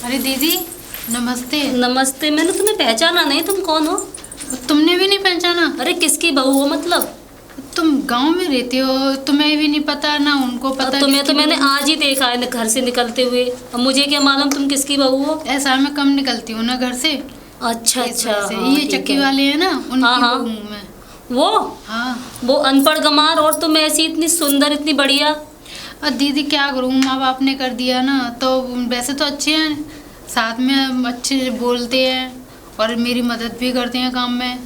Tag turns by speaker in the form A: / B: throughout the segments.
A: अरे दीदी नमस्ते।
B: नमस्ते। मैंने तुम्हें पहचाना नहीं, तुम कौन हो?
A: तुमने भी नहीं पहचाना?
B: अरे किसकी बहू हो मतलब?
A: तुम गांव में रहती हो, तुम्हें भी नहीं पता ना उनको पता?
B: तुम्हें तो मैंने आज ही देखा है घर से निकलते हुए। अब मुझे क्या मालूम तुम किसकी बहू हो?
A: ऐसा मैं कम निकलती हूँ ना घर से।
B: अच्छा अच्छा।
A: हाँ, ये चक्की वाले हैं ना, उनकी
B: हाँ
A: बहू हूँ मैं।
B: वो
A: हाँ
B: वो अनपढ़ गंवार, और तुम ऐसी इतनी सुंदर इतनी बढ़िया।
A: और दीदी क्या करूँ, माँ बाप ने कर दिया ना। तो वैसे तो अच्छे हैं, साथ में अच्छे बोलते हैं और मेरी मदद भी करते हैं काम में।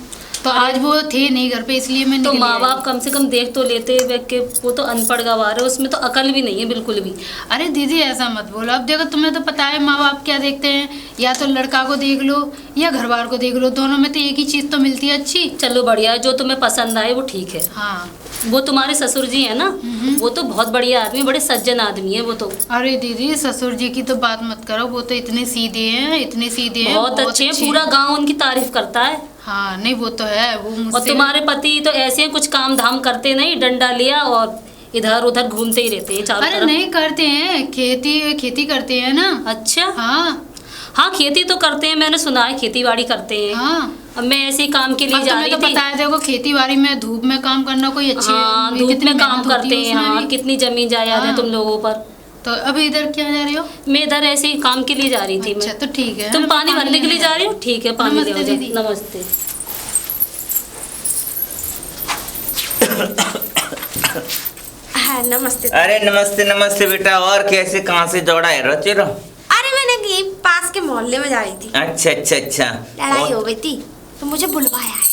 A: तो आज वो थे नहीं घर पे, इसलिए मैं
B: तो
A: निकली
B: माँ
A: आई।
B: बाप कम से कम देख तो लेते हैं कि वो तो अनपढ़ गंवार है, उसमें तो अकल भी नहीं है बिल्कुल भी।
A: अरे दीदी ऐसा मत बोलो। अब देखो तुम्हें तो पता है माँ बाप क्या देखते हैं, या तो लड़का को देख लो या घर बार को देख लो, दोनों में तो एक ही चीज तो मिलती है अच्छी।
B: चलो बढ़िया है, जो तुम्हें पसंद आए वो ठीक है।
A: हाँ
B: वो तुम्हारे ससुर जी है ना, वो तो बहुत बढ़िया आदमी, बड़े सज्जन आदमी है वो तो।
A: अरे दीदी ससुर जी की तो बात मत करो, वो तो इतने सीधे हैं, इतने सीधे हैं,
B: बहुत अच्छे हैं, पूरा गांव उनकी तारीफ करता है।
A: हाँ नहीं वो तो है, वो
B: और
A: मुझसे।
B: तुम्हारे पति तो ऐसे हैं, कुछ काम धाम करते नहीं, डंडा लिया और इधर उधर घूमते ही रहते हैं चारों
A: अरे
B: तरफ।
A: नहीं करते हैं, खेती करते हैं ना।
B: अच्छा
A: हाँ
B: हाँ, खेती तो करते हैं, मैंने सुना है खेती बाड़ी करते हैं।
A: हाँ।
B: अब मैं ऐसे ही काम के लिए
A: अब
B: जा
A: तुम्हें
B: रही
A: तो
B: थी।
A: पता है, देखो खेती बाड़ी में धूप में काम करना कोई अच्छी
B: हाँ धूप
A: कितनी
B: में काम
A: मेहनत होती
B: करते
A: है
B: हैं।
A: उसमें
B: हाँ
A: भी।
B: कितनी जमीन जायदाद है
A: हाँ।
B: तुम लोगों पर।
A: तो अभी इधर क्या जा रही हो?
B: मैं इधर ऐसे ही काम के लिए जा रही थी।
A: अच्छा
B: मैं
A: तो ठीक है।
B: तुम पानी भरने के लिए जा रही हो? ठीक है, पानी ले
A: नमस्ते
B: आओ जाओ।
A: दीदी।
B: नमस्ते।
C: हाँ नमस्ते।
D: अरे नमस्ते नमस्ते बेटा। और कैसे कहाँ से दौड़ा है रोचे रो?
C: अरे मैंने यहीं पास के मोहल्ले में जा रही थी,
D: अच्छा अच्छा अच्छा।
C: लड़ाई हो गई थी तो मुझे बुलवाया है।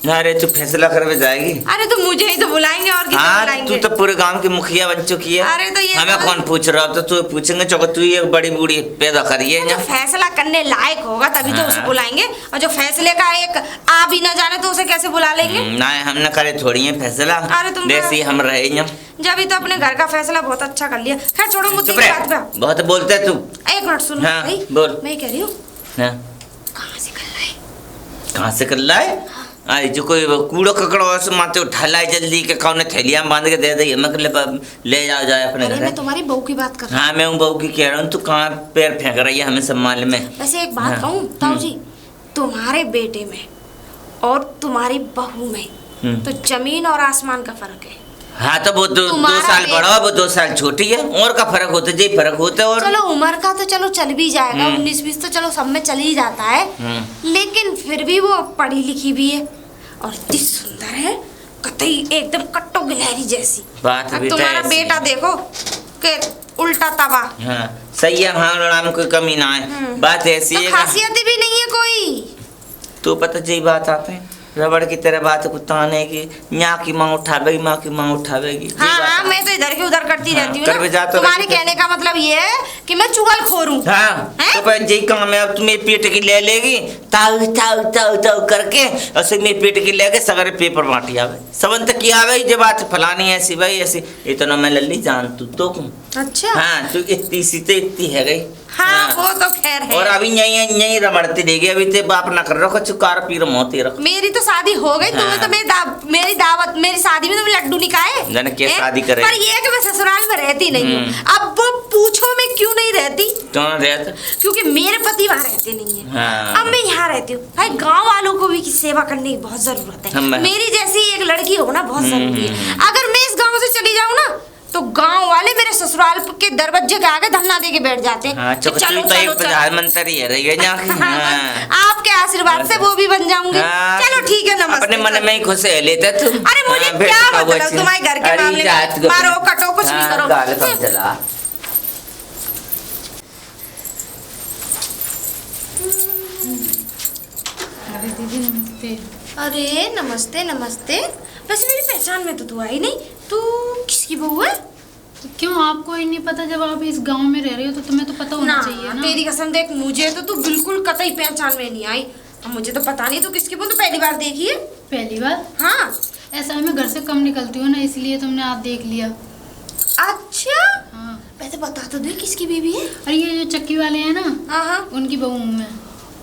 D: अरे तू फैसला करवे जाएगी?
C: अरे तो मुझे ही तो बुलाएंगे और किसे
D: हाँ
C: बुलाएंगे?
D: तू तो पूरे गांव की मुखिया बन चुकी है।
C: अरे तो ये
D: हमें
C: तो-
D: कौन पूछ रहा? तो तू पूछेंगे चौको, तू एक बड़ी बूढ़ी पैदा करी है
C: जो फैसला करने लायक होगा तभी तो उसे
D: हाँ।
C: बुलाएंगे, और जो फैसले का एक आ भी ना जाने तो उसे कैसे बुला लेंगे?
D: ना हम न करे थोड़ी है फैसला।
C: अरे तुम
D: वैसे ही हम रहे हैं।
C: जब ही तो अपने घर का फैसला बहुत अच्छा कर लिया। खैर छोड़ो मुद्दे
D: चुप
C: की
D: रह,
C: बात पे।
D: बहुत बोलते है तू।
C: एक मिनट सुनो
D: हाँ,
C: भाई,
D: बोल।
C: मैं कह रही हूँ
D: हाँ,
C: कहाँ से कर लाए?
D: कहाँ से कर लाए? अरे जो कोई कूड़ो ककड़ो से माथे उठा लाए जल्दी के कौन थैलियां बांध के दे दे, मतलब ले जाओ जाए अपने
C: अरे
D: घर।
C: मैं तुम्हारी बहू की बात कर रही
D: हाँ मैं हूँ बहू की कह रहा हूँ। तू कहाँ पैर फेंक रही है हमें संभाल में?
C: हूँ। वैसे एक बात
D: हाँ।
C: कहूँ ताऊ जी, तुम्हारे बेटे में और तुम्हारी बहू में तो जमीन और आसमान का फर्क है।
D: हाँ तो वो दो
C: तुम्हारा
D: साल
C: बेटा-
D: बड़ा, वो 2 साल छोटी है। और का फर्क होता है, जी फर्क होता है। और
C: चलो उम्र का तो चलो चल भी जाएगा, 19-20 तो चलो सब में चल ही जाता है, लेकिन फिर भी वो पढ़ी लिखी भी है और इतनी सुंदर है, कतई एकदम कट्टो गिलहरी जैसी।
D: बात
C: अब
D: भी तो
C: तुम्हारा
D: ऐसी
C: बेटा
D: है।
C: देखो के उल्टा तवा।
D: हाँ सही है। हाँ लड़ा में कोई कमी ना है। बात ऐसी
C: तो
D: है
C: खासियत भी नहीं है कोई।
D: तो पता जी बात आते हैं रबड़ की तरह बात कुताने की, यहाँ की माँ उठावेगी, माँ की माँ उठावेगी। ये
C: हाँ
D: बात
C: हाँ
D: है।
C: मैं तो इधर की उधर करती
D: हाँ,
C: रहती हूँ
D: करवे जा
C: ना।
D: तो
C: तुम्हारे
D: रहती
C: कहने का मतलब ये है कि मैं चुगलखोर हूँ।
D: हाँ
C: हैं?
D: तो पर जी काम है। अब तुम्हें पेट की ले लेगी ताऊ ताऊ ताऊ ताऊ करके, और से में पेट की लेके सगरे पेपर बांटी आवे सबन तक की आवे। ये बात फलानी ऐसी भाई ऐसी, इतना मैं लल्ली जान तू तो
C: अच्छा
D: हाँ तू इतनी सी तो इतनी है गई।
C: हाँ वो तो खैर है।
D: और अभी यही यही रमड़ती रहेगी। अभी ते बाप ना कर रखो चुकार पीर मोती रखो।
C: मेरी तो शादी हो गई, तुम्हें तो मेरी दावत मेरी शादी में तुम लड्डू नहीं खाए।
D: जाने क्या
C: हैं?
D: शादी करे।
C: पर ये है कि मैं ससुराल में रहती नहीं हूँ। अब वो पूछो मैं क्यों नहीं रहती,
D: क्यों रहता?
C: क्योंकि मेरे पति वहाँ रहते नहीं है।
D: हाँ।
C: अब मैं यहाँ रहती हूँ। भाई गांव वालों को भी की सेवा करने की बहुत जरूरत है। मेरी जैसी एक लड़की हो ना बहुत जरूरी है। अगर मैं इस गाँव से चली जाऊँ ना तो गांव वाले मेरे ससुराल के दरवाजे के आगे धरना दे के बैठ जाते हैं।
D: हाँ
C: कि
D: चलो तो एक प्रधानमंत्री है रही है यहाँ। हाँ।
C: आपके आशीर्वाद से वो भी बन जाऊंगी।
D: हाँ।
C: चलो ठीक है, नमस्ते।
D: अपने मन में ही खुश है लेते तू।
C: अरे मुझे
D: हाँ,
C: क्या
D: बेटा, वो
C: मतलब
D: अच्छी-
C: तुम्हारे घर के
D: अरे
C: मामले
D: जात
C: में
D: को-
C: मारो कटो कुछ भी
D: हाँ,
C: करो।
D: गाल कम चला।
A: अरे दीदी नमस्ते।
C: अरे नमस्ते नमस्ते। वैसे मेरी पहचान में तो तू आई नहीं। तू किसकी बहू है?
A: तो क्यों आपको ही नहीं पता? जब आप इस गांव में रह रही हो तो तुम्हें तो पता होना चाहिए ना।
C: तेरी कसम देख, मुझे तो तू बिल्कुल कतई पहचान में नहीं आई। अब मुझे तो पता नहीं तू किसकी बहू, तो पहली बार देखी है।
A: पहली बार?
C: हाँ
A: ऐसा है मैं घर से कम निकलती हूँ ना, इसलिए तुमने आप देख लिया।
C: अच्छा
A: हाँ।
C: वैसे बता तो दे किसकी बीवी है।
A: अरे ये जो चक्की वाले हैं ना,
C: हाँ हाँ।
A: उनकी बहू हूँ मैं।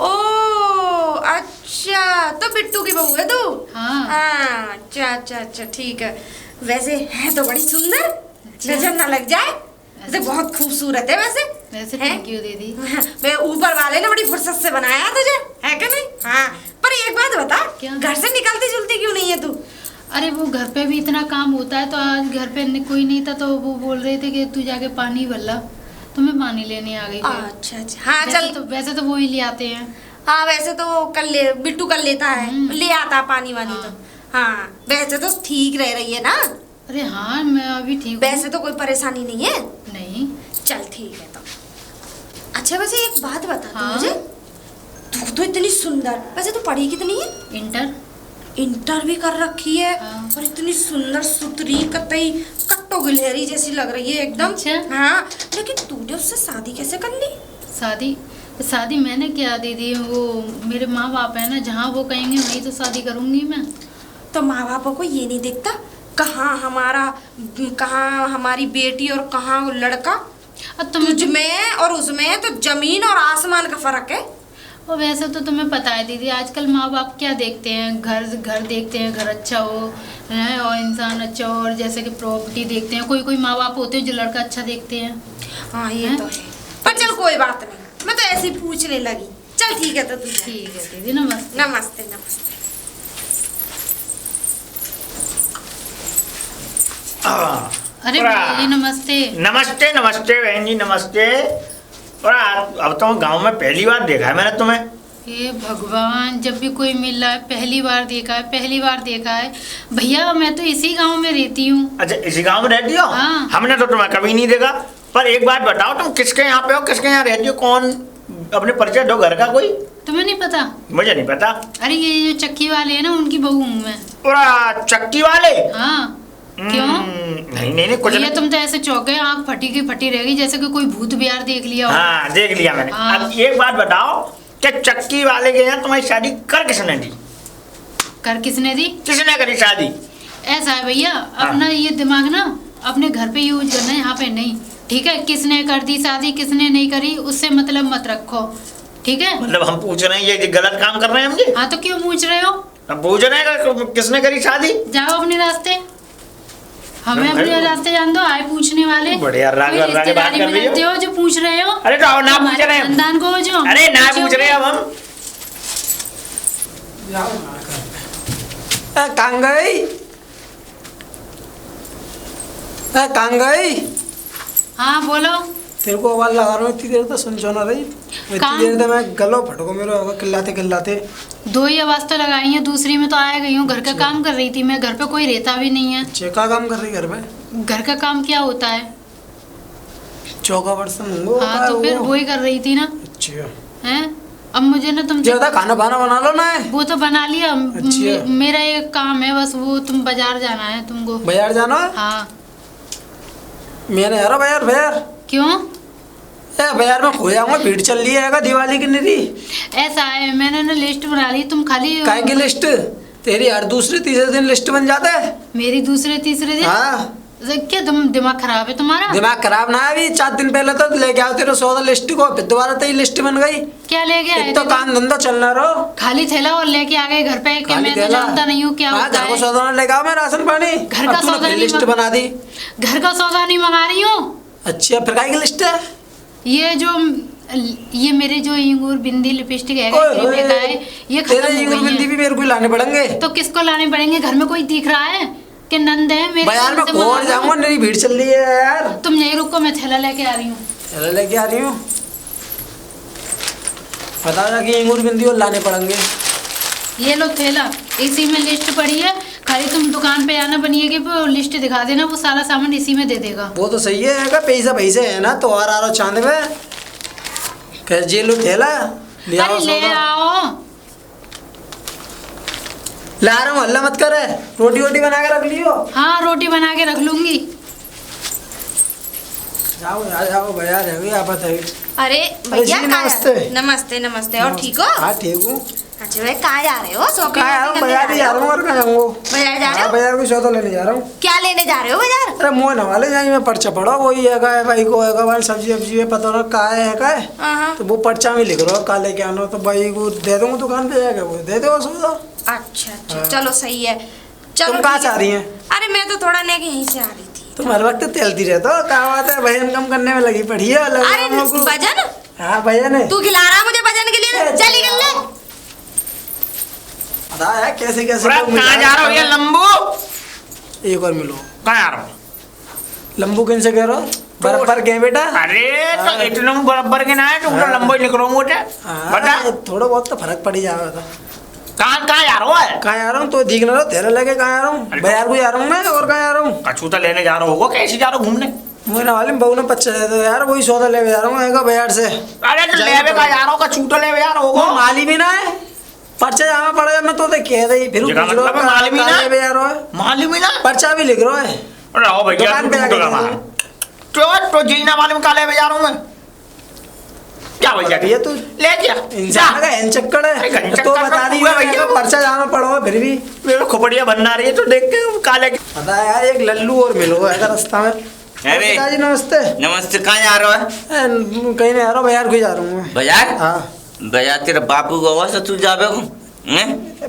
C: ओ अच्छा, तो बिट्टू की बहू है तू।
A: हाँ।
C: हाँ अच्छा अच्छा अच्छा ठीक है। वैसे है तो बड़ी सुंदर, नजर ना लग जाए। वैसे बहुत खूबसूरत है वैसे।
A: वैसे
C: हैं?
A: थैंक यू दीदी।
C: मैं ऊपर वाले ने बड़ी फुर्सत से बनाया तुझे, है कि नहीं? हाँ, पर एक बात बता,
A: क्या?
C: घर से निकलती जुलती क्यों नहीं है तू?
A: अरे वो घर पे भी इतना काम होता है, तो आज घर पे कोई नहीं था, तो वो बोल रहे थे कि तू जाके पानी भर ला, तो मैं पानी लेने आ गई थी।
C: अच्छा अच्छा, हाँ चल।
A: वैसे तो वो ही ले आते हैं।
C: हाँ वैसे तो कर ले, बिट्टू कर लेता है, ले आता पानी वानी
A: हाँ।
C: तो। हाँ वैसे तो ठीक रह रही है ना?
A: अरे हाँ, मैं अभी ठीक हूँ।
C: वैसे तो कोई परेशानी नहीं है?
A: नहीं।
C: चल ठीक है तो। अच्छा वैसे एक बात बता तू
A: हाँ?
C: मुझे, तू तो इतनी सुंदर, वैसे तू पढ़ी कितनी है?
A: इंटर।
C: इंटर भी कर रखी है।
A: हाँ।
C: और इतनी सुंदर सुतरी कतई कट्टो गिलहरी जैसी लग रही है एकदम।
A: अच्छा।
C: हाँ लेकिन तूने उससे शादी कैसे कर ली?
A: शादी मैंने क्या दीदी, वो मेरे माँ बाप है ना, जहाँ वो कहेंगे वहीं तो शादी करूँगी मैं।
C: तो माँ बापों को ये नहीं दिखता कहाँ हमारी बेटी और कहाँ वो लड़का?
A: अब तुम
C: तुझ में और उसमें तो जमीन और आसमान का फर्क है।
A: और वैसे तो तुम्हें पता है दीदी, आजकल माँ बाप क्या देखते हैं, घर देखते हैं, घर अच्छा हो है और इंसान अच्छा हो, और जैसे कि प्रॉपर्टी देखते हैं। कोई माँ बाप होते हैं जो लड़का अच्छा देखते हैं।
C: हाँ ये
A: हैं?
C: तो है, पर चल कोई बात नहीं, मैं तो ऐसे ही पूछने लगी। चल ठीक है तो तू जा।
A: ठीक है दीदी, नमस्ते।
C: नमस्ते नमस्ते।
A: अरे भैया जी नमस्ते।
E: नमस्ते नमस्ते बहन जी नमस्ते। और अब तो गांव में पहली बार देखा है मैंने तुम्हें।
A: हे भगवान, जब भी कोई मिल रहा है पहली बार देखा है भैया। मैं तो इसी गांव में रहती हूँ।
E: अच्छा इसी गांव में रहती हो?
A: हाँ।
E: हमने तो तुम्हें कभी नहीं देखा। पर एक बात बताओ, तुम किसके यहाँ पे हो, किसके यहाँ रहती हो? कौन, अपने परिचय दो घर का कोई।
A: तुम्हें नहीं पता?
E: मुझे नहीं पता।
A: अरे ये जो चक्की वाले हैं ना, उनकी बहू हूँ मैं।
E: पूरा चक्की वाले?
A: हाँ। क्यों?
E: नहीं कुछ
A: ये
E: नहीं।
A: तुम तो ऐसे चौके, आँख फटी की फटी रह गई जैसे कि कोई भूत बिहार देख लिया हो।
E: हाँ देख लिया मैंने।
A: हाँ।
E: अब एक बात बताओ कि चक्की वाले के यहाँ तुम्हारी शादी कर किसने दी?
A: कर किसने दी?
E: किसने करी शादी?
A: ऐसा है भैया, अपना ये दिमाग ना अपने घर पे यूज करना है, यहाँ पे नहीं। ठीक है? किसने कर दी शादी, किसने नहीं करी, उससे मतलब मत रखो। ठीक है?
E: मतलब हम पूछ रहे हैं ये गलत काम कर रहे हैं हम जी?
A: हाँ तो क्यों पूछ रहे हो?
E: हम पूछ रहे हैं किसने करी शादी।
A: जाओ अपने रास्ते, हमें अपने रास्ते जान दो। आए पूछने वाले
E: बढ़िया राग
A: कोई
E: राग बात
A: रिश्तेदारी
E: कर
A: में
E: रही हो।
A: रहते हो जो पूछ रहे हो।
E: अरे तो ना पूछ रहे हैं।
A: खानदान को जो
E: अरे ना पूछ रहे हैं अब हम।
F: कांगई
A: हाँ बोलो।
F: तेरे को आवाज लगा रहा हूँ इतनी देर तो सुन ना रही। इतनी देर तो मैं गलो फटको मेरे किल्लाते
A: 2 ही आवाज तो लगाई है, दूसरी में तो आ गई हूँ। घर का काम कर रही थी मैं, घर पे कोई रहता भी नहीं है।
F: चेका काम कर रही घर में?
A: घर का काम क्या होता है?
F: चौका बर्तन वो
A: हाँ तो फिर वही कर रही थी ना।
F: अच्छा
A: हैं? अब मुझे ना तुम
F: ज्यादा खाना बना लो ना।
A: वो तो बना लिया।
F: अच्छा।
A: मेरा एक काम है बस, वो तुम बाजार जाना है तुमको।
F: बाजार जाना?
A: हाँ।
F: मैंने यार बाजार
A: क्यों?
F: बाजार में खो जाऊंगा, भीड़ चल रही है दिवाली की निरी।
A: ऐसा है, मैंने ना लिस्ट बना ली, तुम खाली।
F: काय की लिस्ट? तेरी हर दूसरे तीसरे दिन लिस्ट बन जाता है।
A: मेरी दूसरे तीसरे दिन?
F: हाँ।
A: क्या तुम दिमाग खराब है तुम्हारा?
F: दिमाग खराब ना है, अभी 4 दिन पहले तो लेके आओ तेरे सौदा लिस्ट को, फिर दोबारा तेरी लिस्ट बन गई।
A: क्या लेके आए?
F: तो काम धंधा चलना रहो।
A: खाली थैला और लेके आ गए घर पे कि मैं तो जानता नहीं हूँ क्या होता
F: घर को
A: है।
F: सौदा लेके आओ, मैं राशन पानी।
A: घर का सौदा नहीं
F: लिस्ट बना दी।
A: घर का सौदा नहीं मंगा रही हूँ।
F: अच्छा फिर काय की लिस्ट है?
A: ये मेरे जो इंगूर बिंदी लिपस्टिक है, क्रीम लेकर आए, ये खत्म
F: तेरे
A: हो
F: इंगूर
A: गई
F: बिंदी
A: हैं।
F: भी मेरे को लाने पड़ेंगे।
A: तो किसको लाने पड़ेंगे? घर में कोई दिख रहा है कि नंद है मेरे?
F: बाजार में
A: से
F: खोर
A: मंगा
F: जाऊंगा, मेरी भीड़ चल रही है यार।
A: तुम यही रुको, मैं थैला लेके आ रही हूँ।
F: चलो लेके आ रही हूँ। पता था कि इंगूर बिंदी और लाने पड़ेंगे।
A: ये लो थैला, इसी में लिस्ट पड़ी है। खाली तुम दुकान पे आना, बनिएगी वो लिस्ट दिखा देना, वो सारा सामान इसी में दे देगा।
F: वो तो सही है, पैसे है ना तो और आ रहा चांद में। कह जे लो थैला ले आओ।
A: अरे ले आओ।
F: ला रहा हूँ, हल्ला मत कर। रोटी बना के रख लियो।
A: हाँ रोटी बना के रख लूंगी।
F: जाओ बाजार है आपत है।
C: अरे भैया
F: जी,
C: कहाँ
F: नमस्ते।
C: जा- नमस्ते नमस्ते। और ठीक हो?
F: हाँ ठीक हूँ।
C: अच्छा भाई कहाँ जा रहे हो? शॉपिंग करने
F: बाजार ही जा रहा हूँ और कहाँ जाऊँगा?
C: बाजार जा रहे हो?
F: बाजार को सौदा लेने जा रहा हूँ।
C: क्या लेने जा रहे हो बाजार?
F: अरे मोह न वाले जाएंगे, मैं पर्चा पढ़ा वही है का भाई को है भाई सब्जी है पता ना का है
C: हाँ।
F: तो वो पर्चा में लिख रहा हो का लेके आना, तो भाई को दे दूंगा दुकान पे जाके, वो दे दो सौदा।
C: अच्छा चलो सही है। चलो
F: तुम कहाँ
C: ठीक
F: से आ
C: है।
F: रही हैं?
C: अरे मैं तो थोड़ा नहीं यहीं से आ रही थी।
F: तुम हर वक्त तेलती रहते हो, क्या बात है, वजन कम करने में लगी पड़ी है।
C: अरे वजन,
F: हाँ वजन है।
C: तू खिला रहा मुझे वजन के लिए, चल निकल ले।
F: पता है कैसे कैसे
E: अरे कहाँ जा रहा हो ये लंबू?
F: एक और मिलो।
E: कहाँ जा रहा हो?
F: लंबू किन से कह रहे हो? बराबर के बेटा।
E: अरे तो इतना बराबर के ना है, तुम तो लंबो ही लिख रहा हूँ मुझे। बता
F: थोड़ा बहुत तो फर्क पड़ ही जाएगा।
E: कहाँ कहाँ जा रहा है?
F: कहाँ जा रहा हूँ तो दिख रहा हो, तेरा लगे कहाँ जा रहा हूँ, बाजार को जा रहा हूँ मैं, और कहाँ जा रहा हूँ?
E: कछूता लेने जा रहा होगा, कैसे जा रहा हो घूमने?
F: मेरे वाले बहू ने 25 दे दो यार, वही सौदा ले जा रहा हूँ मैं बाजार से।
E: अरे तो लेवे का जा रहा हो, कछूता लेवे जा रहा
F: वो
E: होगा।
F: माली भी ना है, पर्चा जाना पड़ेगा। मैं तो कह दे फिर
E: जगह मतलब है माली भी ना है?
F: ले जा रहा है,
E: मालूम ही ना?
F: पर्चा भी लिख रहा है।
E: अरे आओ भैया,
F: दुकान पे
E: तुम
F: आके
E: तो कमा। तो जीना मालूम का लेवे जा रहा हूँ मैं। क्या भैया
F: ये तो
E: ले जा
F: इंसान का चक्कर
E: अरे
F: है,
E: घंचक्कर
F: तो बता दी
E: हुआ भैया।
F: पर्चा जाना पड़ेगा फिर भी।
E: मेरे खोपड़िया बनना रही है तो देख के काले
F: पता है यार, एक लल्लू और मिलो है रास्ता में।
D: अरे
F: पिताजी नमस्ते।
D: नमस्ते, कहाँ जा रहा है?
F: कहीं नहीं आ रहा, बाजार को ही जा रहा हूँ मैं।
D: बाजार?
F: हाँ
D: बाजार तेरे बापू को से तू जाबे को?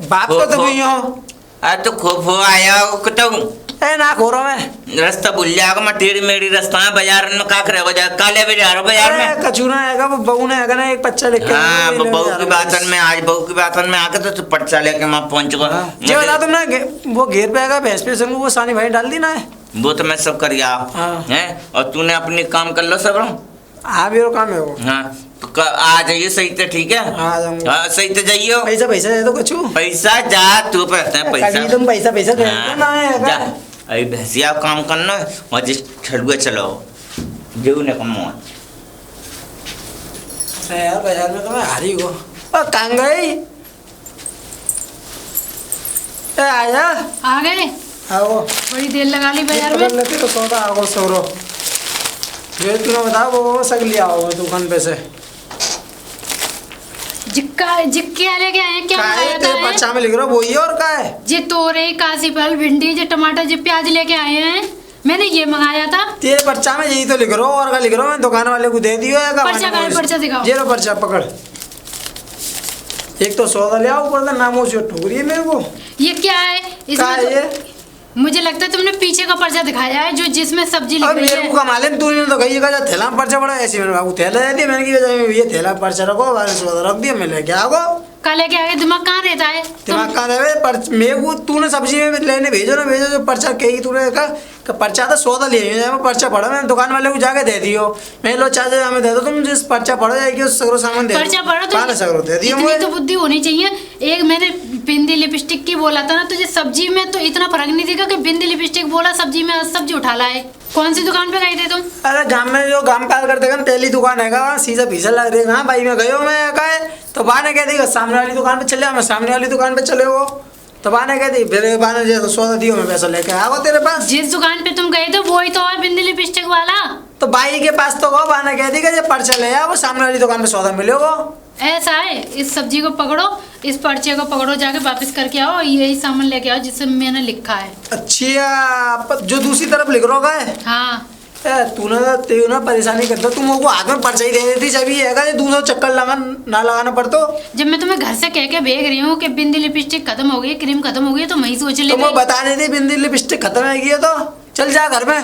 F: बाप को तो भी हो।
D: अरे तो खूब हो आया हो तो
F: ए ना खो रहा मैं।
D: रास्ता भूल जाएगा, मैं टेढ़ी मेढ़ी रास्ता है बाजार में, का करे हो जाए काले भी जा रहा बाजार में।
F: अरे कचूना आएगा, वो बहू ने आएगा ना एक पर्चा लिख के।
D: हाँ बहू की बातन में, आज बहू की बातन में आके तो तू पर्चा लेके मैं पहुंच गया।
F: जी बता तुमने वो घेर पे आएगा भैंस पे संग, वो सानी भाई डाल दी ना है।
D: वो तो मैं सब कर गया
F: हाँ।
D: है, और तूने अपनी काम कर लो सब।
F: हाँ भी काम है वो।
D: हाँ तो आ जाइए सही तो ठीक है।
F: हाँ आ जाऊंगा।
D: हाँ सही तो जाइयो।
F: पैसा पैसा दे दो कचू।
D: पैसा जा तू पैसा है पैसा।
F: कभी तुम पैसा पैसा दे
D: हाँ,
F: ना है
D: जा अभी भैंसिया काम करना है और जिस छड़ुआ चलो जो ने कम
F: यार बाजार में तो मैं हारी हो। कहाँ गई? आया
A: आ गए?
F: आओ
A: बड़ी देर लगा ली बाजार में।
F: लेते तो सौदा आओ सौरो। ये तूने बताओ वो सग लिया होगा दुकान पे से।
A: जिक्के लेके आए हैं, क्या
F: का है
A: मंगाया
F: तेरे
A: था?
F: पर्चा में लिख रहा वो ही और का है?
A: जे तोरे, काशी फल, भिंडी, जे टमाटर, जे प्याज लेके आए हैं, मैंने ये मंगाया था।
F: तेरे पर्चा में यही तो लिख रहा और का लिख रहा मैं दुकान वाले को दे दियो है का?
A: पर्चा का है, पर्चा दिखाओ।
F: ये लो पर्चा पकड़। एक तो सौदा ले आओ, ऊपर से नामों से ठुकरी है मेरे को।
A: ये क्या है?
F: का
A: इसमें
F: है
A: तो,
F: ये?
A: मुझे लगता है तुमने पीछे का पर्चा दिखाया है, जो जिसमें सब्जी लिख
F: अब
A: रही
F: मेरे
A: है।
F: को कमा ले, तूने तो कही का थैला में पर्चा पड़ा ऐसे मेरे बाबू थैला दे दिया मैंने कि ये थैला पर्चा रखो, वाले सौदा रख दिया, मैं लेके आओ।
A: कल लेके आगे, दिमाग कहाँ रहता है?
F: दिमाग कहाँ रहे? मेरे को तूने सब्जी में लेने भेजो ना भेजो, जो पर्चा कही तूने का पर्चा था सौदा ले पर्चा पड़ा, मैंने दुकान वाले को जाके दे दियो। मैं लो चार्जर हमें दे दो, तुम जिस पर्चा पड़ा जाएगी उस सगरो सामान दे दो।
A: पर्चा पड़ा तो
F: सगरो दे दियो
A: इतनी
F: मुझे।
A: तो बुद्धि होनी चाहिए। एक मैंने बिंदी लिपस्टिक की बोला था ना, तुझे सब्जी में तो इतना फर्क नहीं दिखा कि बिंदी लिपस्टिक बोला, सब्जी में सब्जी उठा लाए। कौन सी दुकान पे गए थे तुम?
F: अरे गाँव में जो गाँव पाल करते हैं पहली दुकान है वहाँ सीधा पीछे लग रही है। हाँ भाई मैं गयो मैं का तो बा ने कह दी सामने वाली दुकान पे चले, मैं सामने वाली दुकान पे चले वो तो बा ने कह दी फिर बा ने जो सौदा दियो मैं पैसा लेके आओ तेरे पास।
A: जिस दुकान पे तुम गए थे वही तो है बिंदी लिपस्टिक वाला।
F: तो बाई के पास तो गो, बा ने कह दी कि पर्चा ले आओ, वो सामने वाली दुकान पे सौदा मिले वो।
A: ऐसा है, इस सब्जी को पकड़ो, इस पर्चे को पकड़ो, जाके वापस करके आओ, यही सामान लेके आओ जिससे मैंने लिखा है।
F: अच्छा जो दूसरी तरफ लिख रहा है?
A: हाँ
F: तूने ना परेशानी करता, तुम वो हाथ में पर्चा ही दे देती जब ये है कि दूसरा चक्कर ना लगाना पड़ता।
A: जब मैं तुम्हें घर से कह के भेज रही हूँ कि बिंदी लिपस्टिक खत्म हो गई, क्रीम खत्म हो गई, तो मैं सोच ले
F: तुम बता देती बिंदी लिपस्टिक खत्म है गई तो चल जा घर में,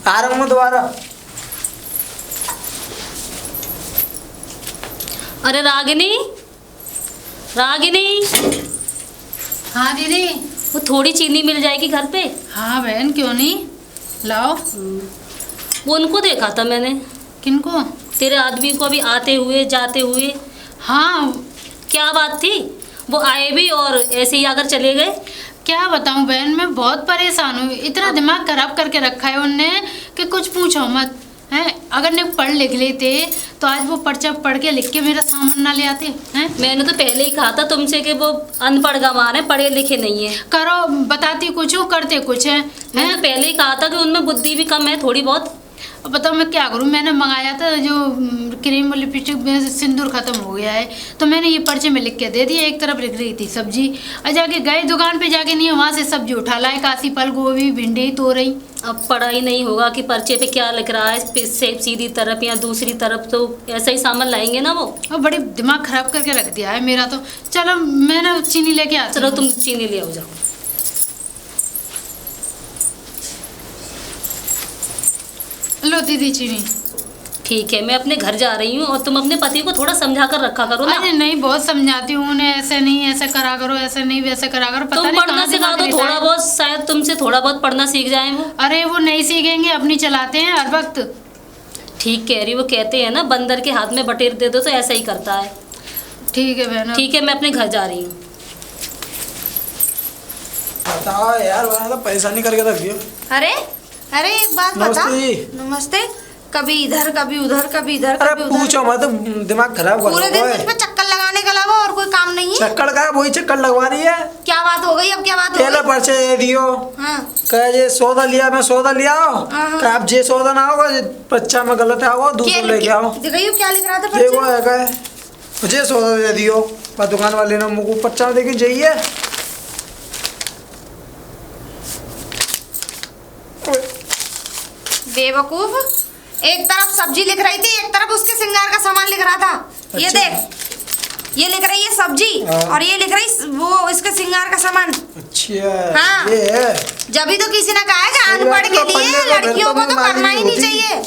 F: आ रहा हूँ मैं दोबारा।
B: अरे रागिनी, रागिनी,
A: हाँ दीदी।
B: वो थोड़ी चीनी मिल जाएगी घर पे?
A: हाँ बहन क्यों नहीं, लाओ।
B: वो उनको देखा था मैंने।
A: किनको?
B: तेरे आदमी को अभी आते हुए जाते हुए।
A: हाँ
B: क्या बात थी? वो आए भी और ऐसे ही आकर चले गए।
A: क्या बताऊं बहन, मैं बहुत परेशान हूँ। इतना दिमाग खराब करके रखा है उनने कि कुछ पूछो मत हैं। अगर ने पढ़ लिख लेते तो आज वो पर्चा पढ़ के लिख के मेरा सामान ना ले आते हैं।
B: मैंने तो पहले ही कहा था तुमसे कि वो अनपढ़ गंवार है, पढ़े लिखे नहीं है।
A: करो, बताती कुछ हो करते कुछ है।
B: मैंने तो पहले ही कहा था कि उनमें बुद्धि भी कम है थोड़ी बहुत।
A: अब बताओ मैं क्या करूं, मैंने मंगाया था जो क्रीम और लिपस्टिक में सिंदूर खत्म हो गया है, तो मैंने ये पर्चे में लिख के दे दिया। एक तरफ लिख रही थी सब्जी, और जाके गए दुकान पे जाके नहीं, वहाँ से सब्जी उठा लाए, काशी फल, गोभी, भिंडी, तोरई।
B: अब पढ़ा ही नहीं होगा कि पर्चे पे क्या लिख रहा है, सीधी तरफ या दूसरी तरफ, तो ऐसा ही सामान लाएंगे ना वो।
A: और बड़ी दिमाग खराब करके रख दिया है मेरा तो। चलो मैं ना चीनी लेके आती
B: चलो
A: हूँ।
B: तुम चीनी ले आओ जाओ।
A: लो दीदी चीनी।
B: ठीक है, मैं अपने घर जा रही हूँ और तुम अपने पति को थोड़ा समझा कर रखा करो ना।
A: अरे नहीं, बहुत समझाती हूँ उन्हें, ऐसे नहीं ऐसे करा करो, ऐसे नहीं वैसे करा करो। पता
B: तुम
A: नहीं
B: पढ़ना
A: कहाँ
B: सिखा
A: दिमाग
B: दो
A: रहता
B: थोड़ा
A: है।
B: बहुत, शायद तुमसे थोड़ा बहुत पढ़ना सीख जाए वो।
A: अरे वो नहीं सीखेंगे, अपनी चलाते हैं हर वक्त।
B: ठीक कह रही, वो कहते हैं ना बंदर के हाथ में बटेर दे दो तो ऐसा ही करता है।
A: ठीक है बहन।
B: ठीक है, मैं अपने घर जा रही हूँ।
F: बताओ यार, वहाँ तो परेशानी करके रख दियो।
C: अरे अरे एक बात बता।
F: नमस्ते जी।
C: नमस्ते। कभी इधर कभी उधर, कभी इधर
F: अरे
C: कभी उधर।
F: पूछो मत, दिमाग खराब कर
C: पूरे दिन मुझ पे चक्कर लगाने के अलावा और कोई काम नहीं है।
F: चक्कर का वही चक्कर लगवा रही है।
C: क्या बात हो गई? अब क्या बात हो
F: पहले
C: गई?
F: पर्चे दे दियो।
C: हाँ
F: कहे जे सौदा लिया, मैं सौदा लिया हो।
C: हाँ।
F: कहे आप जे सौदा ना होगा, जे पर्चा में गलत है वो दूसरा लेके आओ।
C: देखिए क्या लिख रहा था
F: ये वो
C: पर्चे?
F: है कहे मुझे सौदा दे दियो। पर दुकान वाले ने मुझको पर्चा में देखी चाहिए।
C: बेवकूफ, एक तरफ सब्जी लिख रही थी, एक तरफ उसके श्रृंगार का सामान लिख रहा था। ये
F: अच्छा।
C: देख, ये लिख रही है सब्जी
F: हाँ।
C: और ये लिख रही वो इसके श्रृंगार का सामान।
F: अच्छा
C: हाँ।
F: ये है।
C: जब भी तो किसी ने कहा है कि
F: सही
C: अनपढ़
F: बात,
C: के
F: तो
C: लिए
F: पढ़ने को
C: लड़कियों को
F: फिर
C: तो
F: तो
C: करना ही नहीं
F: होती।
C: चाहिए।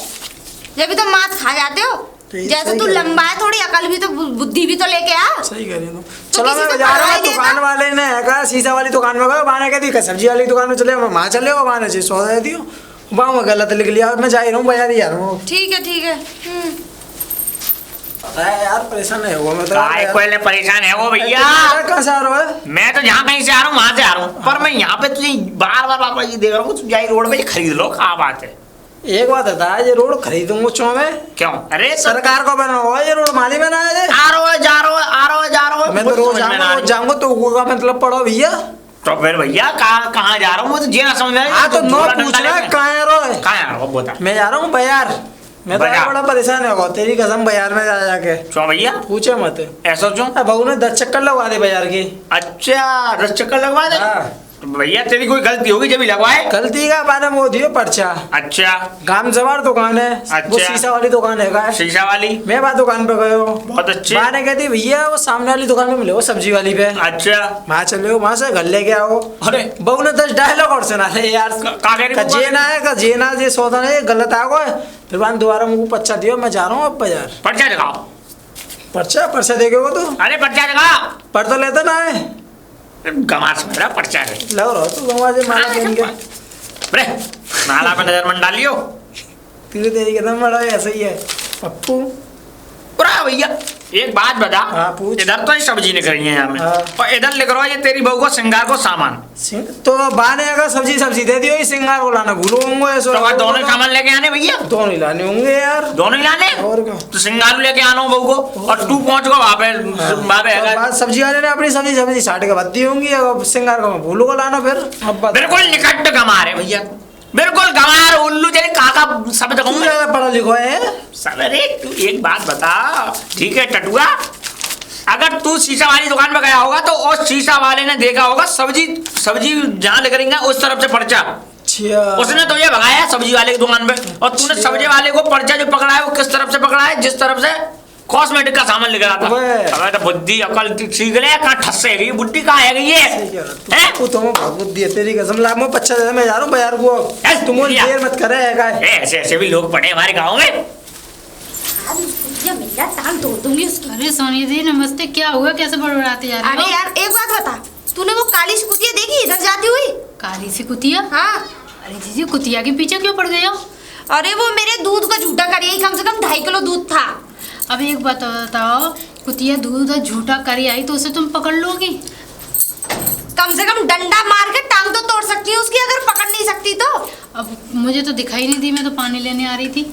C: जब भी तो मात खा जाते हो।
F: तो ये
C: जैसे
F: सही
C: तू
F: कह रही
C: लंबा है, थोड़ी अकल भी तो बुद्धि भी तो लेके आ।
F: सही कह रही हो तुम।
C: तो
F: चलो
C: किसी
F: मैं
C: से
F: जा रहा
C: पढ़वाई
F: हूँ।
C: देता।
F: दुकान वाले ने कहा शीशा वाली दुकान में गए, वहाँ कहती कि सब्जी वाली दुकान में चले, वहाँ चले हो, वहाँ ने सौदा दे दियो, वहाँ मैं गलत लिख लिया। मैं जा ही रहा हूँ, बाजार ही आ रहा हूँ।
C: ठीक है ठीक है।
F: पता है यार, परेशान है वो मैं तो।
E: काय को ले परेशान है वो भैया।
F: कहाँ से आ रहा है?
E: मैं तो जहाँ कहीं से आ रहा हूँ वहां से आ रहा हूँ, पर मैं यहाँ पे तुझे बार बार वापस ये देख रहा हूँ, तू जाई रोड पे ये खरीद लो। क्या बात है?
F: एक बात बता, ये रोड खरीदूंगा चो में?
E: क्यों? अरे
F: सरकार को बना हुआ है ये रोड, माली में ना है।
E: आ रहा है, जा रहा है, आ रहा है, जा रहा है।
F: मैं तो
E: मुझे
F: रोज
E: समझ में ना
F: जाऊंगा,
E: आ
F: रोज
E: रही।
F: जाऊंगा तो वो का मतलब पढ़ो भैया।
E: तो फिर भैया कहाँ जा रहा हूँ, मुझे ये ना समझ में आ रही।
F: हाँ तो नो
E: झोला डंडा
F: पूछना
E: लेके।
F: कहाँ है रो?
E: कहाँ है वो बता।
F: मैं जा रहा हूँ बाजार। मैं तो
E: बाजार?
F: बड़ा परेशान है वो, तेरी कसम बाजार में जा जाके।
E: क्यों भैया?
F: पूछे मत।
E: ऐसा क्यों?
F: बहू ने 10 चक्कर लगवा दे बाजार की।
E: अच्छा 10 चक्कर लगवा दे।
F: हाँ।
E: तो भैया तेरी कोई गलती होगी जब ही लगवाए।
F: गलती का बारे में वो दियो पर्चा।
E: अच्छा
F: गाम जवार दुकान है।
E: अच्छा।
F: वो शीशा वाली दुकान है का?
E: शीशा वाली।
F: मैं बात दुकान पे गए हो।
E: बहुत अच्छे।
F: माँ ने कहती भैया वो सामने वाली दुकान पे मिले हो, सब्जी वाली पे।
E: अच्छा
F: वहाँ चले हो, वहाँ से घर लेके आओ।
E: अरे
F: बहू ने 10 डायलॉग और सुना थे यार।
E: का कह रही
F: का
E: बहू?
F: जेना है, का जेना जे सौदा है, गलत आ गया। फिर बाद दोबारा मुझको पर्चा दियो, मैं जा रहा हूँ अब बाजार।
E: पर्चा दिखाओ।
F: पर्चा देखे वो तो
E: अरे पर्चा दिखा।
F: पर तो लेता ना है।
E: गमार समझ रहा पर्चा है।
F: लग रहा तो गंवा जे माला पहन के।
E: अरे नाला पे नजर मन डालियो।
F: तेरी कदम बड़ा ऐसा ही है पप्पू।
E: पूरा भैया एक बात बता।
F: हाँ, पूछ।
E: इधर तो ये सब्जी लिख रही है यहाँ में,
F: हाँ।
E: और इधर लिख रहा है ये तेरी बहू को श्रृंगार को सामान।
F: तो बाने अगर सब्जी दे दियो, इस सिंगार को लाना भूलो होंगे ऐसा।
E: तो दोनों ही सामान लेके आने भैया।
F: दोनों ही लाने होंगे यार।
E: दोनों ही लाने।
F: और क्या?
E: तो श्रृंगार लेके आना हो बहू को, और तू पहुंच गो वहाँ पे। वहाँ पे
F: तो
E: अगर
F: बाद सब्जी वाले ने अपनी सब्जी छाट के बत्ती होंगी, अगर सिंगार को मैं भूलो को लाना फिर। अब बता।
E: बिल्कुल निकट गमार है भैया, बिल्कुल गमार उल्लू तेरे काका सब
F: तू
E: कहूँगा।
F: ज्यादा पढ़ा लिखा है।
E: सब अरे तू एक बात बता, ठीक है टटुआ, अगर तू शीशा वाली दुकान में गया होगा तो उस शीशा वाले ने देखा होगा सब्जी जहाँ लिख रही उस तरफ से पर्चा,
F: अच्छा
E: उसने तो ये भगाया सब्जी वाले की दुकान पे, और तूने
F: अच्छा।
E: सब्जी वाले को पर्चा जो पकड़ा है वो किस तरफ से पकड़ा है? जिस तरफ से कॉस्मेटिक का सामान लिख रहा था।
F: ओए।
E: अबे तो बुद्धि अकल सीख ले, कहाँ ठस्से गई बुद्धि, कहाँ है ये? हैं?
F: तू तो बहुत बुद्धि है तेरी कसम। ला मैं 50 दे, मैं जा रहा हूँ बाजार को।
E: ऐस,
F: तुम
E: भैया।
F: देर मत करे है का।
E: ऐसे ऐसे भी लोग पड़े हमारे गाँव में।
C: ये मिल टांग तोड़ दूंगी उसकी।
A: अरे सोनिया दी नमस्ते, क्या हुआ, कैसे बड़बड़ाते जा रही
C: अरे
A: हो?
C: यार एक बात बता, तूने वो काली सी कुतिया देखी इधर जाती हुई?
A: काली सी कुतिया?
C: हाँ।
A: अरे जीजी कुतिया के पीछे क्यों पड़ गए हो?
C: अरे वो मेरे दूध का झूठा कर रही, कम से कम 2.5 किलो दूध था।
A: अब एक बात बताओ, कुतिया दूध और झूठा करी आई तो उसे तुम पकड़ लोगी?
C: कम से कम डंडा मार के टांग तो तोड़ सकती है उसकी, अगर पकड़ नहीं सकती तो।
A: अब मुझे तो दिखाई नहीं दी, मैं तो पानी लेने आ रही थी।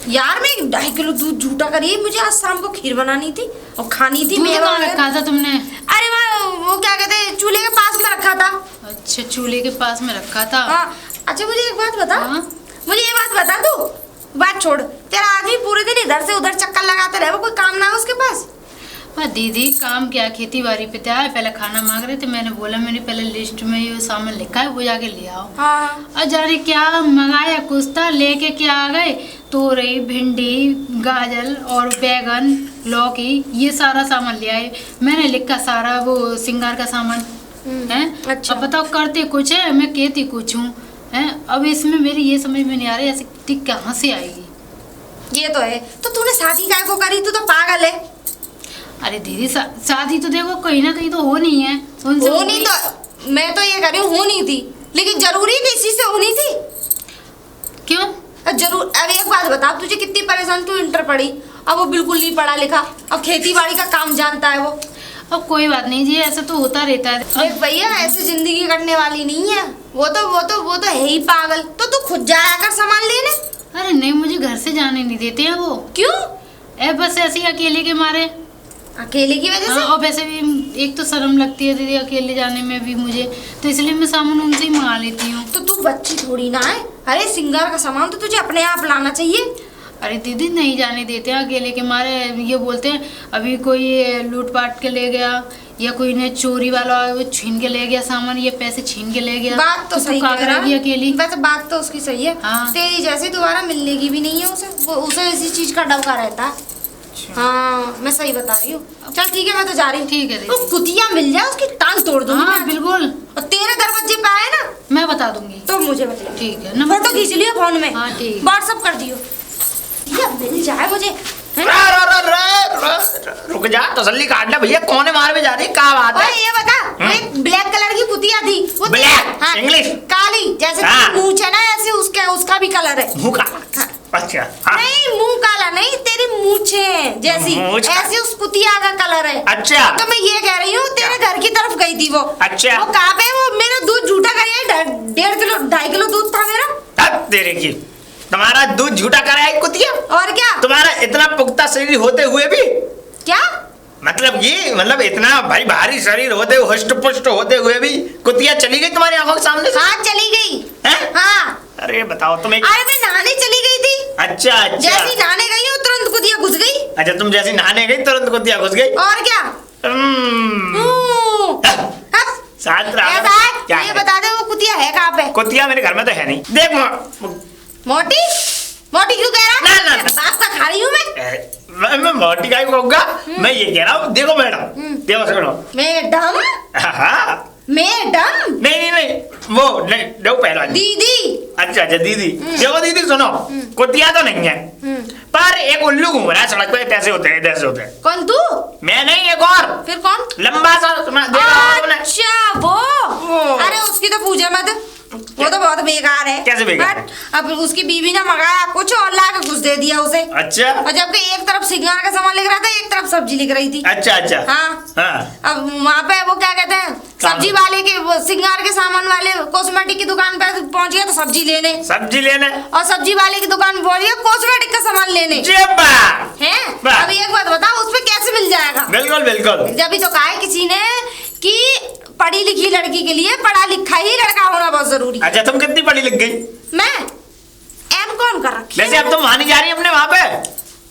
C: यार मैं 2.5 किलो दूध झूठा करी, मुझे आज शाम को खीर बनानी थी और खानी थी।
A: दूध
C: मेवा
A: कहाँ
C: वगैरह।
A: रखा था तुमने?
C: अरे वो क्या कहते हैं, चूल्हे के पास में रखा था।
A: अच्छा चूल्हे के पास में रखा था।
C: हाँ। अच्छा मुझे एक बात बता।
A: हाँ?
C: मुझे ये बात बता, तू बात छोड़, तेरा आदमी पूरे दिन इधर से उधर चक्कर लगाते रहे, वो कोई काम ना है उसके पास?
A: दीदी काम क्या, खेती बाड़ी पे था, पहले खाना मांग रहे थे, मैंने बोला मैंने पहले लिस्ट में ये सामान लिखा है वो जाके ले आओ।
C: हाँ।
A: और जाने क्या मंगाया कुछ था, लेके क्या आ गए, तोरई भिंडी गाजर और बैगन लौकी ये सारा सामान ले आए। मैंने लिखा सारा वो श्रृंगार का सामान है।
C: अच्छा।
A: अब बताओ करते कुछ है, मैं कहती कुछ हूँ है। अब इसमें मेरी ये समझ में नहीं आ रही ऐसी टिक कहाँ से आएगी।
C: ये तो है। तो तूने शादी काय को करी? तू तो पागल है।
A: अरे दीदी शादी तो देखो कहीं ना कहीं तो हो नहीं है, उनसे
C: हो नहीं तो मैं तो ये कह रही हूँ हो नहीं थी, लेकिन जरूरी किसी से होनी थी
A: क्यों?
C: जरूर। अब एक बात बता, तुझे कितनी परेशान, तू इंटर पढ़ी, अब वो बिल्कुल नहीं पढ़ा लिखा, अब खेती बाड़ी का काम जानता है वो।
A: अब कोई बात नहीं जी, ऐसा तो होता रहता है।
C: देख भैया, ऐसे जिंदगी कटने वाली नहीं है, वो तो है ही पागल। तो तू खुद जाया कर सामान लेने।
A: अरे नहीं, मुझे घर से जाने नहीं देते हैं वो।
C: क्यों?
A: बस ऐसे ही अकेले के मारे।
C: अकेले की वजह से?
A: और वैसे भी एक तो शर्म लगती है दीदी अकेले जाने में भी मुझे, तो इसलिए मैं सामान उनसे ही मंगा लेती हूँ।
C: तो तू बच्ची थोड़ी ना है। अरे सिंगार का सामान तो तुझे अपने आप लाना चाहिए।
A: अरे दीदी नहीं जाने देते हैं अकेले के मारे। ये बोलते हैं अभी कोई लूट पाट के ले गया, या कोई ने चोरी वाला वो छीन के ले गया सामान, ये पैसे छीन के ले गया।
C: बात तो सही
A: कह
C: कह रहा है
A: अकेली।
C: वैसे बात तो उसकी सही है।
A: हाँ।
C: तेरी जैसे दोबारा मिलने की भी नहीं है उसे इसी चीज का डर का रहता है। हाँ मैं सही बता रही हूँ। चल ठीक है, मैं तो जा रही हूँ।
A: ठीक है दीदी।
C: वो कुतिया मिल जाए उसकी टांग तोड़ दूंगी।
A: हाँ
C: मैं।
A: बिल्कुल।
C: और तेरे दरवाजे पे आए ना,
A: मैं बता दूंगी।
C: तो मुझे बता।
A: ठीक है, नंबर
C: फोटो खींच लियो फोन में।
A: हाँ, ठीक।
C: व्हाट्सएप कर दियो। ये मिल जाए मुझे, है ना?
E: रुक जा, तसल्ली काट ले भैया, कौन है मार में जा रही, क्या बात
C: ओए
E: है?
C: ये बता, वो एक ब्लैक कलर की कुतिया थी, वो
E: ब्लैक?
C: हाँ,
E: इंग्लिश?
C: काली, जैसे
E: हाँ।
C: मूंछ है ना, ऐसे उसका भी कलर है।
E: मुंह का? अच्छा हाँ।
C: नहीं मुंह काला नहीं, तेरी मूंछें जैसी
E: मूंछ का?
C: ऐसी उस कुतिया का कलर है।
E: अच्छा।
C: तो मैं ये कह रही हूँ, तेरे घर की तरफ गई थी वो।
E: अच्छा।
C: वो कहाँ पे? वो मेरा दूध झूठा करिए, 1.5 किलो दूध था मेरा।
E: अब तेरे की, तुम्हारा दूध झूठा कराया कुतिया?
C: और क्या?
E: तुम्हारा इतना पुख्ता शरीर होते हुए भी?
C: क्या
E: मतलब ये, मतलब इतना भाई भारी शरीर होते हुए, हष्ट पुष्ट होते हुए भी कुतिया चली गई तुम्हारी आंखों के सामने से?
C: हाँ चली गई।
E: हैं?
C: हाँ।
E: अरे बताओ तुम्हें।
C: अरे मैं नहाने चली गई थी।
E: अच्छा अच्छा।
C: जैसी नहाने गई हूँ तुरंत कुतिया घुस गई।
E: अच्छा, तुम जैसी नहाने गई तुरंत कुतिया घुस गई?
C: और क्या?
E: शांत रहो।
C: ऐसा है?
E: क्या
C: ये
E: है?
C: बता दे वो कुतिया है कहाँ पे?
E: कुतिया मेरे घर में तो है नहीं। देख
C: मोटी मोटी क्यों कह रहा है?
E: ना, ना, ना।
C: बाप का खा रही हूँ मैं।
E: मैं मोटी गाय को कहूँगा? मैं ये कह रहा हूँ, देखो मैडम, देखो सुनो।
C: मैडम?
E: हाँ।
C: मैडम?
E: नहीं, वो नहीं, दो पहलवान।
C: दीदी।
E: अच्छा दीदी। देखो दीदी सुनो, कुतिया तो नहीं है, पर एक उल्लू घूम रहा है सड़क पे, ऐसे होते हैं।
C: कौन तू?
E: मैं नहीं, एक और
C: फिर कौन?
E: लंबा सा, देखा होगा तुमने?
C: अच्छा वो। अरे उसकी तो पूजा मत, वो तो बहुत बेकार है।
E: कैसे बेकार?
C: बट अब उसकी बीवी ने मंगाया कुछ और ला के घुस दे दिया उसे।
E: अच्छा।
C: और जबकि एक तरफ सिंगार का सामान लिख रहा था, एक तरफ सब्जी लिख रही थी।
E: अच्छा।
C: हाँ। अब वहाँ पे वो क्या कहते हैं, सब्जी वाले के, वो सिंगार के सामान वाले कॉस्मेटिक की दुकान पे पहुंच गया तो सब्जी लेने, और सब्जी वाले की दुकान पे पहुंच गया कॉस्मेटिक का सामान लेने। हैं? अब एक बात बताओ, उस पे कैसे मिल जाएगा?
E: बिल्कुल।
C: जब भी तो कहा है किसी ने कि पढ़ी लिखी लड़की के लिए पढ़ा लिखा ही लड़का होना बहुत जरूरी।
E: अच्छा, तुम कितनी पढ़ी लिख गई?
C: मैं M.Com कर रखी।
E: वैसे अब तुम वहां नहीं जा रही अपने वहां पे?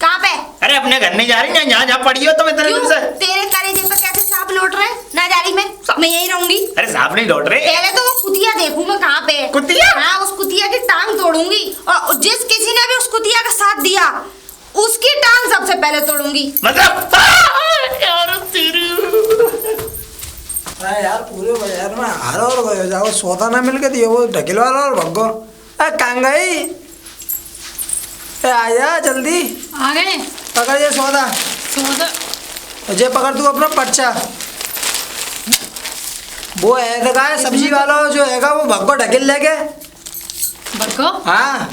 C: कहाँ पे?
E: अरे अपने घर नहीं जा रही, जहाँ पढ़ी हो तुम इतने दिन से?
C: तेरे कलेजे पे कैसे सांप लौट रहे? ना जा रही मैं यही रहूंगी।
E: अरे सांप नहीं लौट रहे।
C: पहले तो वो कुतिया देखूं मैं कहाँ पे है।
E: कुतिया?
C: हाँ, उस कुतिया की टांग तोड़ूंगी, और जिस किसी ने भी उस कुतिया का साथ दिया उसकी टांग सबसे पहले तोड़ूंगी।
E: मतलब यार तेरी।
F: यार पूरे बाजार में हार और गयो जाओ, सौदा ना मिल के दियो वो ढकेल वाला और भगो। कहाँ गई? आया जल्दी,
A: आ गए?
F: पकड़ ये सौदा। जे पकड़ तू अपना पर्चा। वो है सब्जी वाला जो हैगा वो भगो ढकेल लेके
A: बरको?
F: हाँ,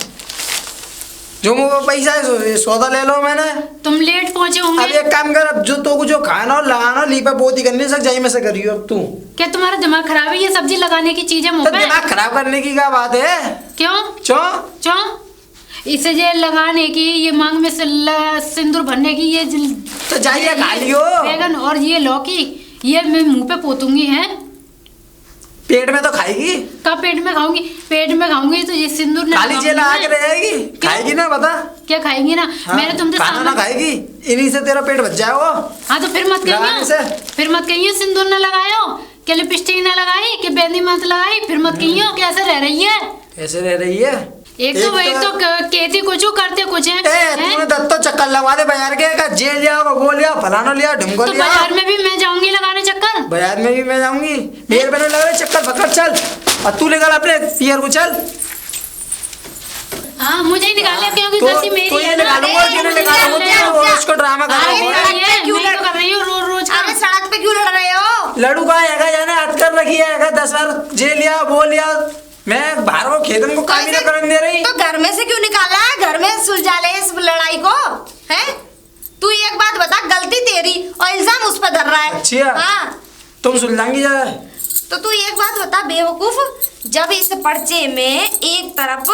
F: जो वो पैसा है सौदा ले लो मैंने।
A: तुम लेट पहुंचे
F: अब
A: होंगे।
F: एक काम कर, अब जो तो जो खाना और लगाना ली पे बहुत ही करनी सक जाई में से करियो अब तू।
A: क्या तुम्हारा दिमाग खराब है? ये सब्जी लगाने की चीज है मुंह
F: तो
A: पे?
F: दिमाग खराब करने की क्या बात है?
A: क्यों? इसे ये लगाने की, ये मांग में सिंदूर भरने की, ये
F: तो जाइए खा लियो।
A: बैगन और ये लौकी, ये मैं मुंह पे पोतूंगी है।
F: पेट में तो खाएगी।
A: कब पेट में खाऊंगी? पेट में खाऊंगी तो ये सिंदूर ना
F: खाली जेल आके रहेगी, खाएगी ना? बता
A: क्या खाएंगी ना?
F: हाँ,
A: मैंने तुमसे
F: खाना ना खाएगी, इन्हीं से तेरा पेट भर जाए वो।
A: हाँ तो फिर मत कहियो सिंदूर ना लगायो, क्या लिपस्टिक ना लगाई, क्या मेहंदी मत लगाई, फिर मत कहियो कैसे रह रही है।
F: कैसे रह रही है?
A: एक तो कहती कुछ करते कुछ है।
F: तूने दत्तो चक्कर लगवा दे बाजार के, का जे लिया वो लिया फलाना लिया ढुमको
A: तो
F: लिया।
A: बाजार में भी मैं जाऊंगी लगाने चक्कर।
F: बाजार में भी मैं जाऊंगी, मेरे पे लग रहा चक्कर पकड़ चल, और तू लेकर अपने पियर को चल।
A: हाँ मुझे ही निकाले क्योंकि
F: तो
A: गलती मेरी
F: तो ये
A: है ना।
F: निकालूंगा और क्यों नहीं निकालूंगा? वो उसको ड्रामा कर
C: अरे,
F: रहा हूँ।
C: सड़क पे क्यों
A: मैं
C: लड़
A: तो कर रही हूँ रोज रोज का।
C: अरे सड़क पे क्यों लड़ रहे हो?
F: लड़ू का हैगा जाने हद कर रखी है 10 बार जेल लिया वो लिया। मैं बाहर वो खेतन को काम ही ना करने दे रही।
C: तो घर में से क्यों निकाला है? घर में सुलझा ले इस लड़ाई को, हैं? तू एक बात बता, गलती तेरी और इल्जाम उस पर धर रहा है।
F: अच्छा।
C: हाँ,
F: तुम सुलझाएंगी जा।
C: तो तू एक बात बता बेवकूफ, जब इस पर्चे में एक तरफ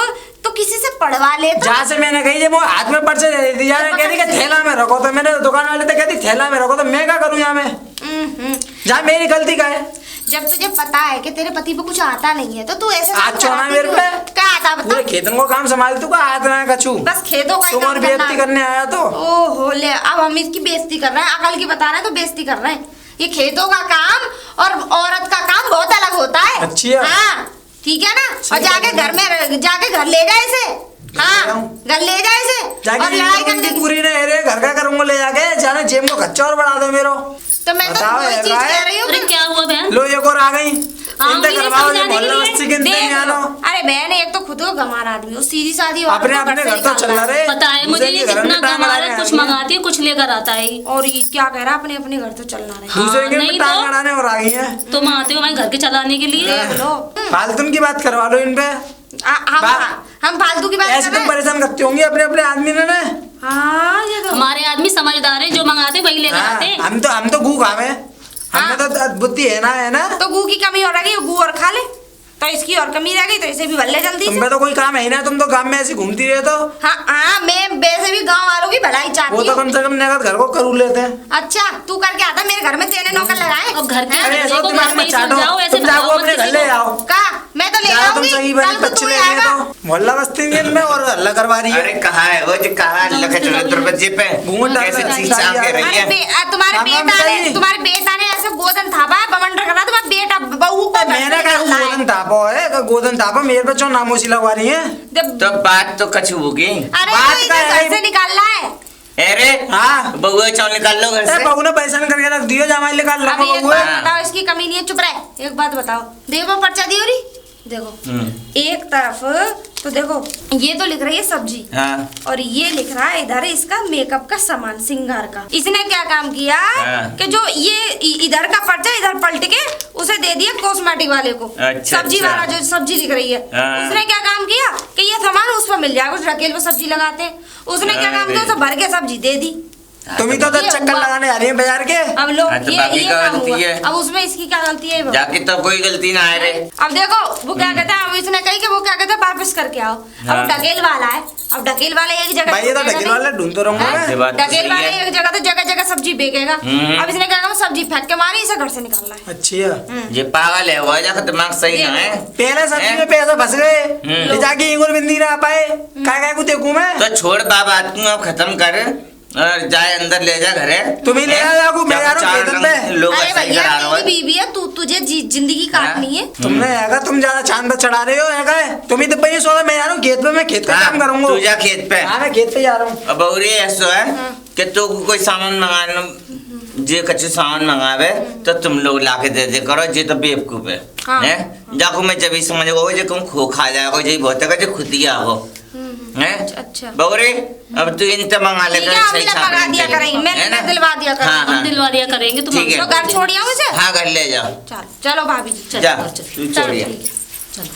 C: तो किसी से पढ़वा लेता।
F: जहाँ से मैंने कही वो हाथ में पर्चे दे दिया, कहती कि थैला में रखो, तो मैंने दुकान वाले तो कहती थैला में रखो, तो मैं क्या करूँ यहाँ में? जहाँ मेरी गलती का है।
C: जब तुझे पता है कि तेरे पति पे कुछ आता नहीं है तो तू ऐसे
F: आज चौना मेरे पे
C: क्या आता बता?
F: पूरे खेतन को काम संभाल तू का हाथ में कछू
C: बस खेतों का
F: तुम और
C: काम
F: बेइज्जती
C: करना।
F: करने आया तो।
C: ओहो ले, अब हम इसकी बेइज्जती कर रहे हैं, अकल की बता रहे हैं तो बेइज्जती कर रहे हैं। ये खेतों का काम और औरत का काम बहुत अलग होता है।
F: अच्छा।
C: हाँ ठीक है ना। और जाके घर में जाके घर ले जाए इसे। हाँ घर ले जाए इसे और लड़ाई करने
F: जाके पूरी नहीं रे घर का करूंगा ले जाके जाने जेब को खच्चा और बढ़ा दो मेरो।
C: तो मैं तो
F: बताओ
C: वही
F: यार,
C: चीज कह रही हूँ।
B: अरे क्या हुआ बहन?
F: लो एक और आ गई।
B: हाँ,
F: इनसे
B: मुझे
F: करवाओ
B: समझाने
F: मोहल्ला
B: के लिए
F: बस्ती के
C: देख
F: नहीं आनो।
C: लो। अरे बहन एक तो खुद को गंवार आदमी हो, सीधी सादी औरत
F: अपने
C: को
F: अपने
C: से
F: घर तो
C: निकाल
F: चल
C: रहा
F: रहा
C: है।
F: रे।
B: पता है मुझे ये
F: दूसरे के घर में
B: जितना
F: टांग
B: कमा
F: अड़ाने
B: है, कुछ
F: आ गई।
B: मंगाती है, कुछ लेकर आता है।
C: और ये क्या कह रहा है, अपने अपने घर तो चलना रहे।
F: दूसरे के
B: नहीं
F: टांग
B: तो?
F: अड़ाने और आ गई है।
B: तुम आते हो हमारे घर के चलाने के लिए।
C: देख लो।
F: फालतू की बात करवा लो इन पे।
C: हम फालतू की बात
F: ऐसे
C: कर रहे
F: तुम
C: हैं।
F: परेशान करती होंगी अपने अपने आदमी ने।
C: हाँ ये तो
B: हमारे आदमी समझदार है, जो मंगाते वही लेकर आते हैं।
F: हम तो गू खावे। हमें तो बुद्धि है ना।
C: तो गू की कमी और रह गई, गू और खा ले। तो इसकी और कमी रह गई तो इसे भी भल्ले जल्दी
F: तुम
C: से।
F: पे तो कोई काम है ही ना, तुम तो गांव में ऐसी घूमती रहे तो।
C: हाँ हाँ मैं वैसे भी गांव वालों की भलाई
F: वो
C: चाहती
F: तो
C: हूँ।
F: कम से कम नगद घर को करू लेते हैं।
C: अच्छा तू करके आता मेरे घर में तेने नौकर लगाए।
B: और घर के
F: अरे
B: बच्चे
F: ऐसा
B: को
F: दिमाग
B: घर में
F: में
B: ही
F: चाटो,
B: समझाओ, ऐसे
F: तुम जाओ
B: भगाओ मत
F: अपने घर
B: किसी
F: ले
B: को।
F: आओ।
C: का मैं तो ले
F: जाओ तुम
C: आऊंगी,
F: सही बनी
C: कल को
F: बच्चे
C: तू
F: ले
C: ही
F: गए
C: आएगा।
F: तो मोहल्ला बस्ती में और हल्ला करवा रही है।
D: अरे कहाँ है वो जो कहाँ लखन दरवाजे पे
F: घूंघट डाल
D: कैसे
F: रहा है,
D: चींचा के रही
C: अरे
D: है।
C: तुम्हारे
F: राम राम
C: बेटा ने
F: बताइए।
C: तुम्हारे बेटा ने ऐसे गोदन थापा है, बमंडर करा, तुम्हारा बेटा बहू को
F: मैंने कहा गोदन तापो है, गोदन तापो मेरे पे चो नामोशी लगवा रही है।
D: तो बात तो कछु होगी।
C: अरे
F: बात
C: तो
F: का
C: इसे
F: है।
C: घर से निकालना है।
D: अरे
F: हाँ।
D: बउआ चावल निकाल लो घर से।
F: बहू ने पैसा करके रख दियो जमाई निकाल
C: अब
F: रखो
C: एक
F: बहू
C: बात
F: है।
C: बताओ, इसकी कमी नहीं है, चुप रहे। एक बात बताओ, देखो पर्चा दी हो रही, देखो एक तरफ तो देखो ये तो लिख रही है सब्जी
D: हाँ।
C: और ये लिख रहा है इधर इसका मेकअप का सामान, श्रृंगार का। इसने क्या काम किया
D: हाँ।
C: कि जो ये इधर का पर्चा इधर पलट के उसे दे दिया कॉस्मेटिक वाले को।
D: अच्छा,
C: सब्जी
D: अच्छा।
C: वाला जो सब्जी लिख रही है,
D: हाँ।
C: उसने क्या काम किया कि ये सामान उस पर मिल जाएगा, उस ढकेल पे सब्जी लगाते हैं। उसने क्या काम किया, उसे भर के सब्जी दे दी।
F: तुम ही तो
C: ये
F: चक्कर
C: हुआ।
F: लगाने आ रही है बाजार के।
C: अब लोग
D: हाँ, तो
C: ये
D: बाकी का
C: काम
D: गलती
C: हुआ।
D: है।
C: अब उसमें इसकी क्या गलती है ये बताओ।
D: जाके तो कोई गलती ना आए रे।
C: अब देखो वो क्या कहता है, अब इसने कही कि वो क्या कहता है वापस करके आओ। अब
D: हाँ।
C: ढकेल वाला है, अब ढकेल वाले एक जगह
F: भाई ये तो ढकेल वाला ढूंढते रहूंगा
C: हैं?
F: मैं।
D: ये बात तो
C: ढकेल
D: सही
C: वाले
D: है।
C: एक जगह तो जगह जगह सब्जी बेचेगा। अब इसने क्या कहा, सब्जी फेंक के मारी, इसे घर से निकालना है।
F: अच्छा
D: ये पागल है वो, जाकर दिमाग सही ना है।
F: पहले सब्जी में पैसा फंस गए, ले जाके इंगुर बिंदी ना पाए, काय को देखूं मैं।
D: तो छोड़ बाबा तू अब खत्म कर और जाए अंदर ले जा घरे।
F: तुम ही ले आ जाओ, मैं जा रहा हूँ खेतन पे।
D: लोग
C: अरे
D: ऐसा ही
C: भैया
D: करा रहा
C: तेरी
D: है।
C: बीवी है, तू तुझे जिंदगी काटनी है।
F: तुमने हैगा, तुम ज्यादा चांद पे चढ़ा रहे हो हैगा। तुम ही तो भाई सोचा मैं जा रहा हूँ खेत पे, मैं खेत का काम करूंगा।
D: तू जा खेत पे।
F: हाँ मैं खेत पे जा रहा हूँ।
D: अब बउरी ऐसा है कि तू कोई सामान मंगाना जे कच्चे सामान मंगावे तो तुम लोग लाके दे दे करो, जे तो बेवकूफ है।
C: हाँ।
D: हैं जाको मैं जब समझ गो जे तुम खो खा जाओ जे बहुत है जे खुद ही आओ हैं।
C: अच्छा।
D: बउरी अब तू इनते मंगा ले
C: ठीक है, हम इन्हें मंगा दिया करेंगे, मैं दिलवा दिया करूंगी।
D: हाँ,
B: हम दिलवा दिया करेंगे तुम।
D: ठीक है।
C: तो घर छोड़िए उसे।
D: हाँ घर ले जाओ।
C: चलो भाभी जी
D: जा
B: चलो,
D: तू
C: चलो
D: छोड़िए।
C: ठीक है।
B: चलो